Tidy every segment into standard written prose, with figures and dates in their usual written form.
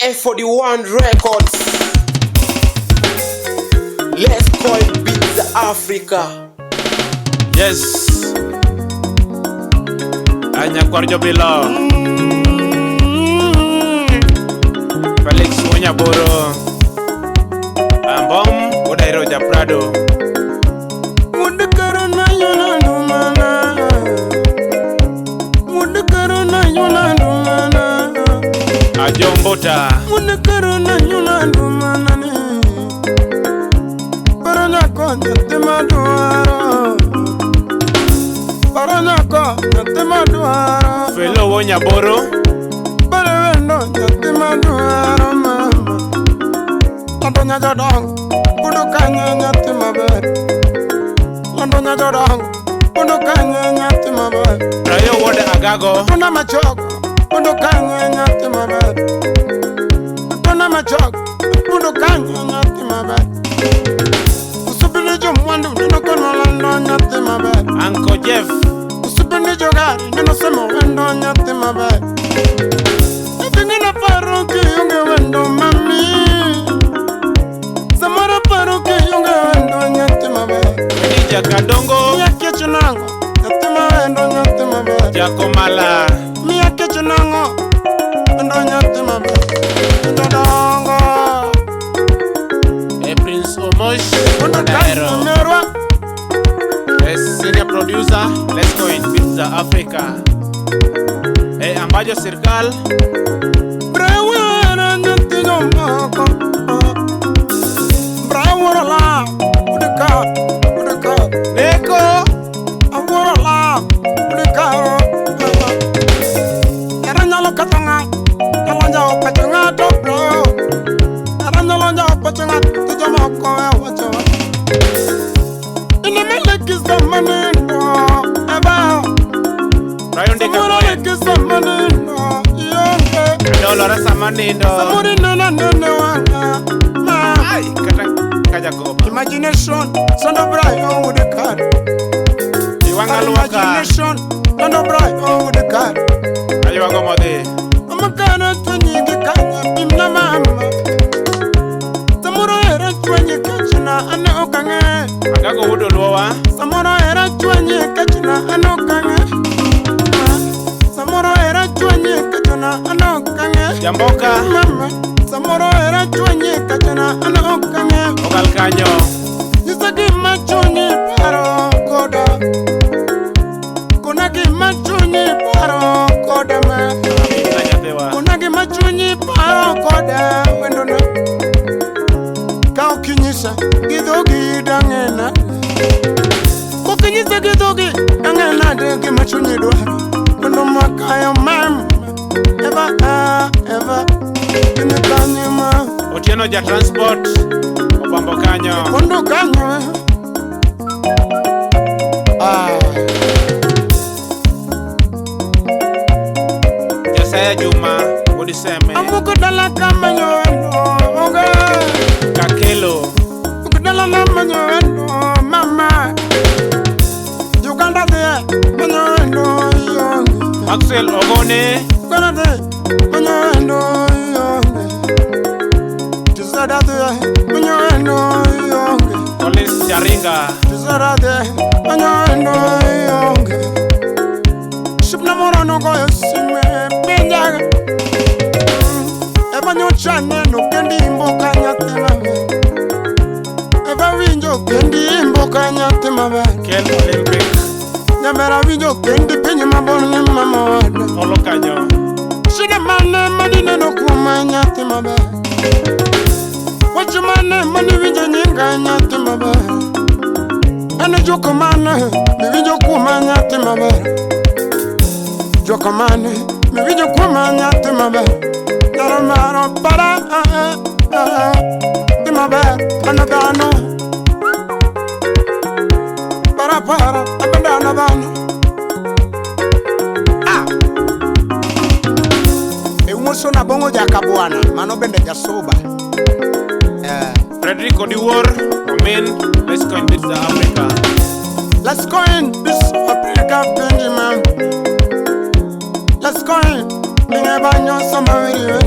F41 Records. Let's call it Pizza Africa. Yes. Anyakwar Jobilo. Felix Onyaboro. Ambom Odairo Japrado. Ajombota. Felo Onyaboro. Rayo Wode Agago. Uncle Jeff. Ija Kadongo. Jakomala. Prince Omosh. Senior producer. Let's go in Pizza Africa. Ambajo Circal. Imagination, son of Brian with the card. Imagination, son of Brian with the card. I'm a kind of 20 in the mama. Tomorrow era 20 catchina and no cange. I go to Loa. Tomorrow era 20 catchina and no cange. Tomorrow era 20 catchina and no cange. Jamboka. Mama. Tomorrow era 20 catchina and no cange. Ogalcanyo. Nisaki machuni paro koda. Kunaki machuni paro koda ma. Kunaki machuni paro koda wendona. Kau kinyisa gidogi dangena. Kukinyisa gidogi dangena degi machuni doha. Wendo makaya mam. Eva Imekanyima. Otieno ja transport. Opambo kanyo. Kondo kanyo. Josaya Juma. Odiseme. Amukudala kamanyo endo. Kakelo. Amukudala kamanyo endo. Mama. Uganda de manyo endo yonge. Maxwell Ogone. Uganda de manyo endo yonge. Tuzada de manyo endo yonge. Collins Charinga. Tuzada de manyo endo yonge. Shipna mora no go yosime benjaga. Eba nyochane no kendi imboka nyatema. Eba winjo kendi imboka nyatema. Ken Olympic. Nyamera winjo kendi penye mabone mama wada. Olokanyo. Shida mane madine no kuma nyatema. Wachu mane mani winjo nyinga nyatema. Ane joko mane mi winjo kuma nyatema. Joko mane mi winjo kuma nyatema. Maro para di maber anadano para abandana dano Emuso na bongo jakabwana mano bende jasoba Frederico Diwar. Amen. Let's go in Pizza Africa. Let's go in Pizza Africa Benjamin. Let's go in Minga banyo sama video.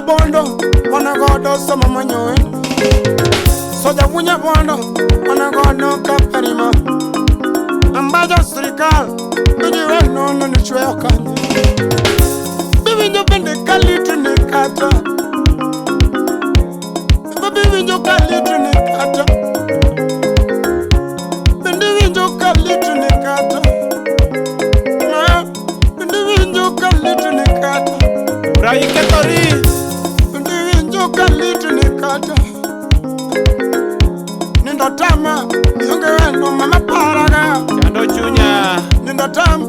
bondo wana godo sama manyoe soja wunya bondo wana godo kaperima ambaja serikal bijiwe nono ni chweo kanye bibi nyo bende kalitu ni kata bibi nyo kalitu ni kata bibi nyo kalitu ni kata bibi nyo kalitu ni kata Brai ketori bibi nyo kalitu ni kata nindo tama yonge weno mama paraga Chando chunya nindo tama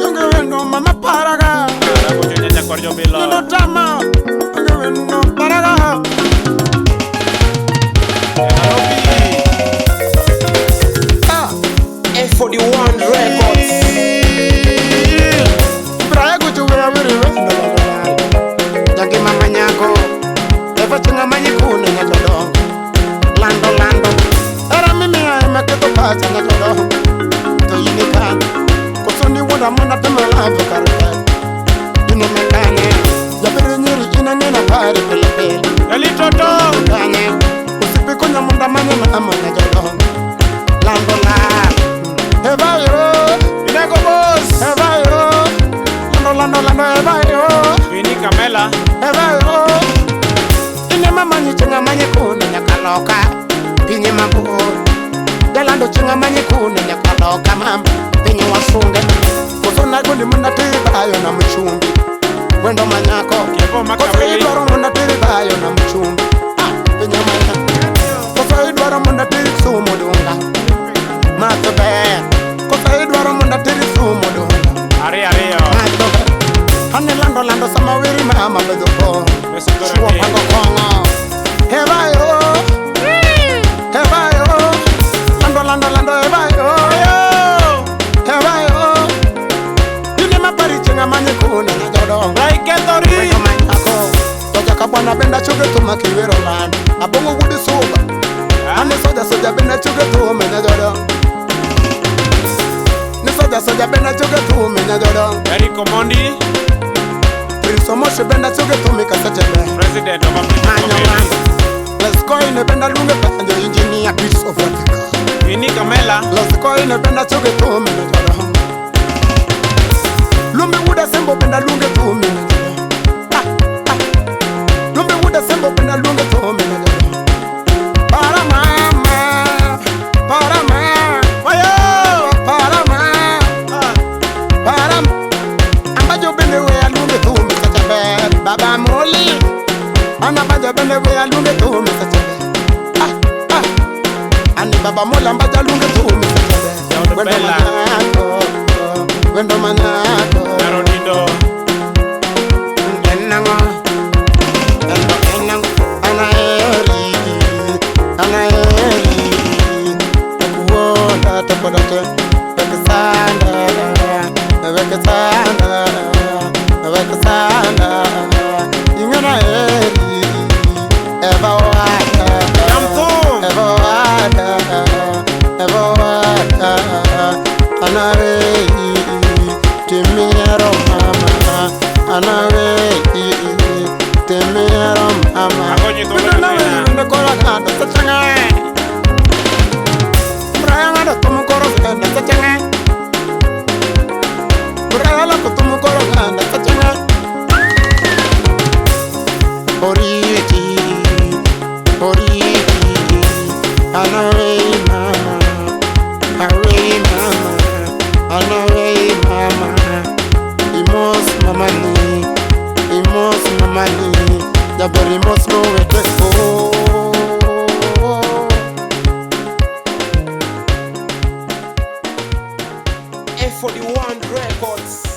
yonge weno mama paraga Rabo chunya chakorjo bilo nindo tama yonge weno paraga F41 Records. Braya kuchuwe wiriwe Jagi mama nyako Efa chunga manyi kune nyajodo Lando Era mimi ya imeketo pacha nyajodo To yini kani Kusuni wunda muna teme lafi karike Dine mekane Jabiri nyiri ina nina pari pili pili Elitoto Kanye Usipi kunya munda manyi na amo nyajodo Lando Eva yo Ineko boss Eva yo Lando Eva yo Vini Kamela Evayo Ine mama nyi chinga manye kune nyakaloka Pinye mambu Galando chinga manye kune nyakaloka mama Pinye wasunge Kusona gundi muna tiribayo na mchumbi Wendo manyako Kipo makawei Kosa idwaro muna tiribayo na mchumbi Pinye manyako Kosa idwaro muna tirisumu dunga Matobe Kosa idwaro muna tirisumu dunga Ario Matobe Hane lando sama wiri mama bezuko Shua pango kongo Hevayo Lando hevayo Hevayo Yune mapari chenga manye kune na jodo Brai ketori Wendo manyako Toja kabwana benda chuge tuma kiwiro land Abongo wudi suba Hane soja benda chuge tume na jodo Ni soja benda chuge tume na jodo Eriko Mondi Somoshe benda chuge tumi kasachebe President of Africa Manyo Let's go in benda lunge panjo engineer Peace of Africa Vini Kamela Let's go in benda chuge tumi njoro Lumbi wuda sembo benda lunge tumi njoro Lumbi wuda sembo benda lunge tumi njoro Para mama Wayo Para Ambajo bende we alunge tumi sachabe Baba Moli Ana bajo bende we alunge tumi sachabe Ani Baba Moli ambajo alunge tumi sachabe Wendo manako Naronido Enango Ana eri Kuwonda tepodote Vekasana Ingana eri Eva wada Jamthum Eva wada Anarei Timiero mama Anarei Timiero mama Agonyi tobe Nana Nekora kanda sachanga Brayanga da tumu koro kanda sachanga Brayala kutumu koro kanda sachanga Oriti Anaway mama Anaway mama Imos mamani Jabari mos no wete go F41 Records.